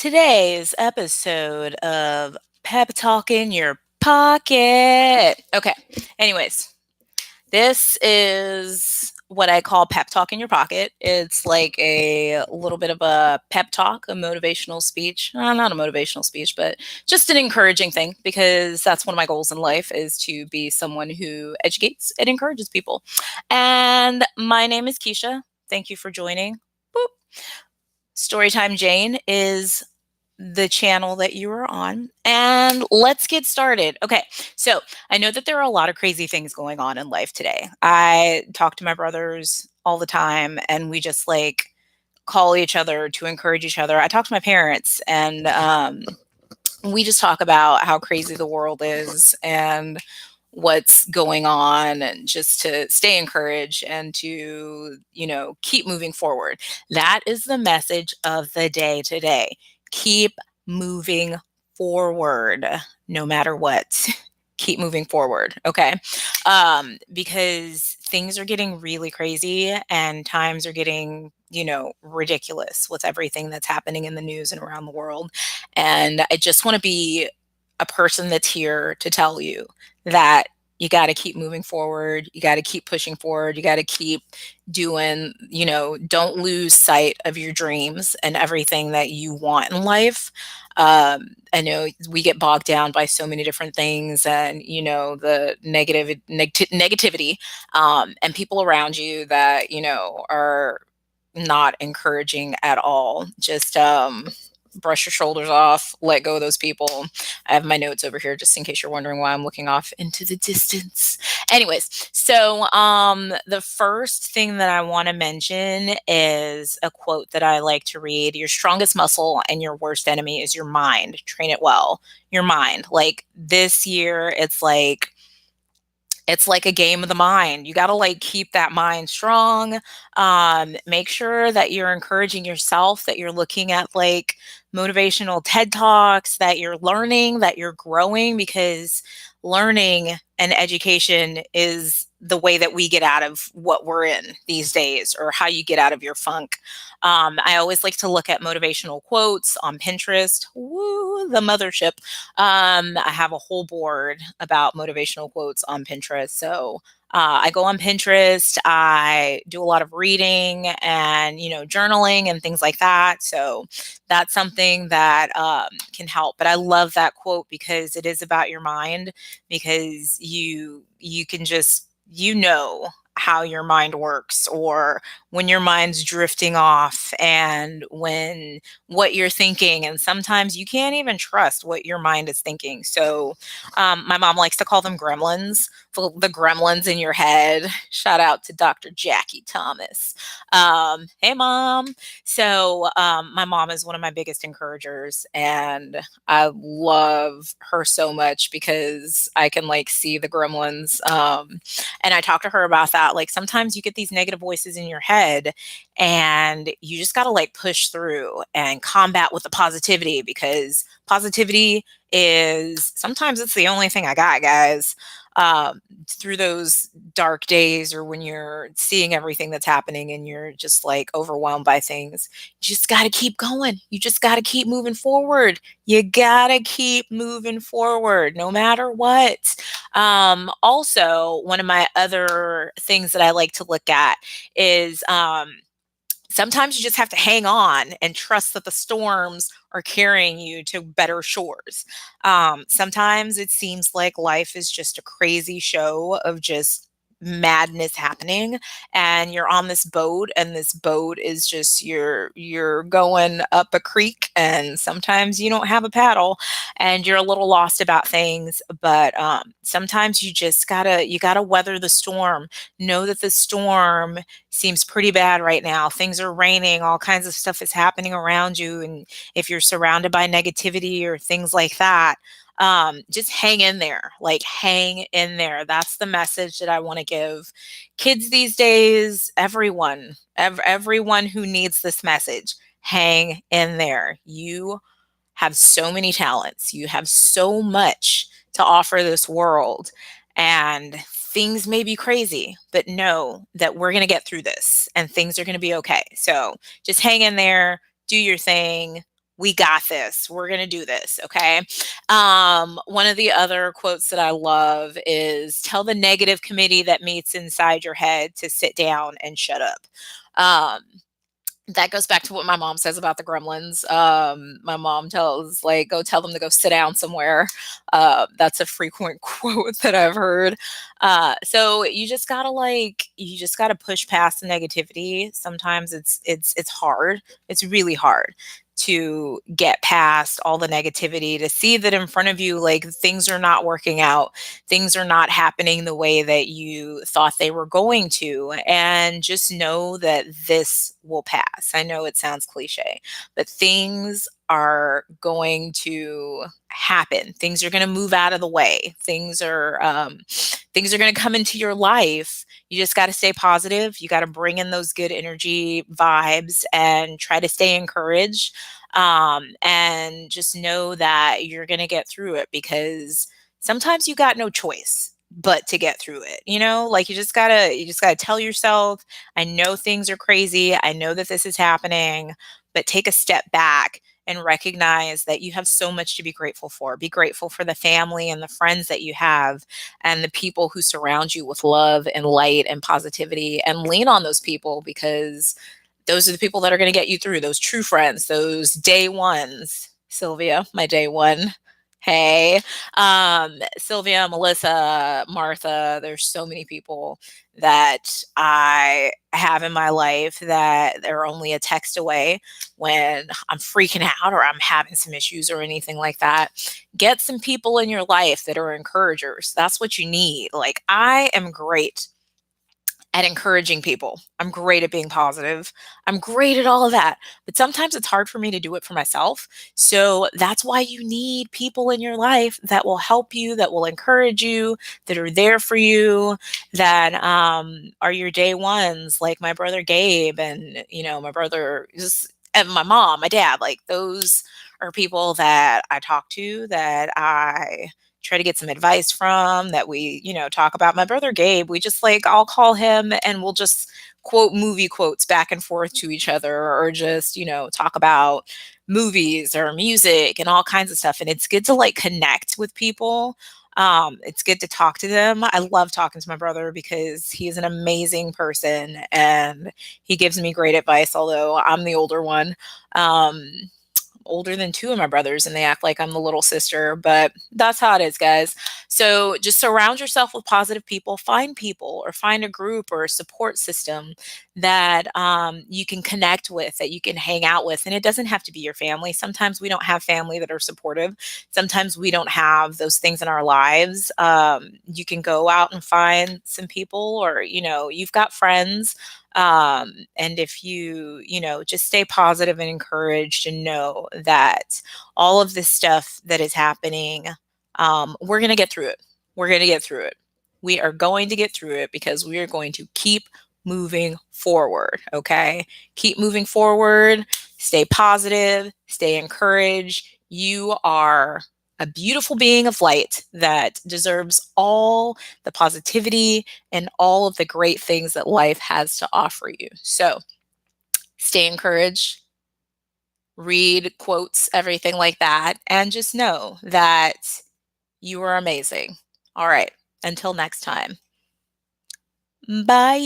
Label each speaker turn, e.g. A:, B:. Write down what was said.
A: Today's episode of Pep Talk in Your Pocket. Okay, anyways, this is what I call Pep Talk in Your Pocket. It's like a little bit of a pep talk, a motivational speech. Not a motivational speech, but just an encouraging thing because that's one of my goals in life is to be someone who educates and encourages people. And my name is Keisha. Thank you for joining. Boop. Storytime Jane is the channel that you are on. And let's get started. Okay, so I know that there are a lot of crazy things going on in life today. I talk to my brothers all the time, and we just like call each other to encourage each other. I talk to my parents, and we just talk about how crazy the world is and what's going on and just to stay encouraged and to keep moving forward. That is the message of the day today. Keep moving forward no matter what. Keep moving forward. Okay. Because things are getting really crazy and times are getting ridiculous with everything that's happening in the news and around the world. And I just want to be a person that's here to tell you that you got to keep moving forward. You got to keep pushing forward. You got to keep doing, don't lose sight of your dreams and everything that you want in life. I know we get bogged down by so many different things and, the negativity and people around you that, are not encouraging at all. Just brush your shoulders off, let go of those people. I have my notes over here just in case you're wondering why I'm looking off into the distance. Anyways, so the first thing that I want to mention is a quote that I like to read. Your strongest muscle and your worst enemy is your mind. Train it well. Your mind. Like this year, it's like a game of the mind. You got to like keep that mind strong. Make sure that you're encouraging yourself, that you're looking at like motivational TED Talks, that you're learning, that you're growing, because learning and education is the way that we get out of what we're in these days, or how you get out of your funk. I always like to look at motivational quotes on Pinterest. Woo, the mothership. I have a whole board about motivational quotes on Pinterest. So I go on Pinterest. I do a lot of reading and journaling and things like that. So that's something that can help. But I love that quote because it is about your mind. Because you can just how your mind works, or when your mind's drifting off, and when what you're thinking, and sometimes you can't even trust what your mind is thinking. So my mom likes to call them gremlins, the gremlins in your head. Shout out to Dr. Jackie Thomas. Hey mom. So my mom is one of my biggest encouragers, and I love her so much because I can like see the gremlins. And I talk to her about that. Like sometimes you get these negative voices in your head, and you just got to like push through and combat with the positivity, because positivity is sometimes it's the only thing I got, guys. Through those dark days, or when you're seeing everything that's happening and you're just like overwhelmed by things, you just got to keep going. You just got to keep moving forward. You got to keep moving forward no matter what. Also, one of my other things that I like to look at is sometimes you just have to hang on and trust that the storms are carrying you to better shores. Sometimes it seems like life is just a crazy show of just madness happening, and you're on this boat, and this boat is just you're going up a creek, and sometimes you don't have a paddle and you're a little lost about things. But sometimes you gotta weather the storm. Know that the storm seems pretty bad right now. Things are raining, all kinds of stuff is happening around you. And if you're surrounded by negativity or things like that, just hang in there. Like, hang in there. That's the message that I want to give kids these days, everyone who needs this message. Hang in there. You have so many talents. You have so much to offer this world. And things may be crazy, but know that we're going to get through this and things are going to be okay. So just hang in there, do your thing, We got this. We're going to do this. Okay. One of the other quotes that I love is tell the negative committee that meets inside your head to sit down and shut up. Um, that goes back to what my mom says about the gremlins. My mom tells, like, go tell them to go sit down somewhere. That's a frequent quote that I've heard. So you just gotta push past the negativity. Sometimes it's hard. It's really hard to get past all the negativity, to see that in front of you, like, things are not working out, things are not happening the way that you thought they were going to, and just know that this will pass. I know it sounds cliche, but things are going to happen. Things are going to move out of the way. Things are going to come into your life. You just got to stay positive. You got to bring in those good energy vibes and try to stay encouraged. And just know that you're going to get through it, because sometimes you got no choice but to get through it. Like, you just gotta tell yourself, I know things are crazy, I know that this is happening, but take a step back and recognize that you have so much to be grateful for. Be grateful for the family and the friends that you have, and the people who surround you with love and light and positivity, and lean on those people, because those are the people that are going to get you through, those true friends, those day ones. Sylvia, my day one. Hey, Sylvia, Melissa, Martha, there's so many people that I have in my life that they're only a text away when I'm freaking out or I'm having some issues or anything like that. Get some people in your life that are encouragers. That's what you need. Like, I am great at encouraging people. I'm great at being positive. I'm great at all of that. But sometimes it's hard for me to do it for myself. So that's why you need people in your life that will help you, that will encourage you, that are there for you, that are your day ones, like my brother Gabe, and my brother and my mom, my dad. Like, those are people that I talk to, that I try to get some advice from, that we, talk about. My brother Gabe, we just, like, I'll call him and we'll just quote movie quotes back and forth to each other, or just, talk about movies or music and all kinds of stuff. And it's good to, like, connect with people. It's good to talk to them. I love talking to my brother because he is an amazing person and he gives me great advice, although I'm the older one. Um, older than two of my brothers, and they act like I'm the little sister, but that's how it is, guys. So just surround yourself with positive people. Find people, or find a group or a support system that you can connect with, that you can hang out with. And it doesn't have to be your family. Sometimes we don't have family that are supportive. Sometimes we don't have those things in our lives. You can go out and find some people, or, you've got friends, and if you just stay positive and encouraged, and know that all of this stuff that is happening, we're going to get through it. We're going to get through it. We are going to get through it, because we are going to keep moving forward. Okay. Keep moving forward. Stay positive. Stay encouraged. You are a beautiful being of light that deserves all the positivity and all of the great things that life has to offer you. So stay encouraged, read quotes, everything like that, and just know that you are amazing. All right. Until next time. Bye.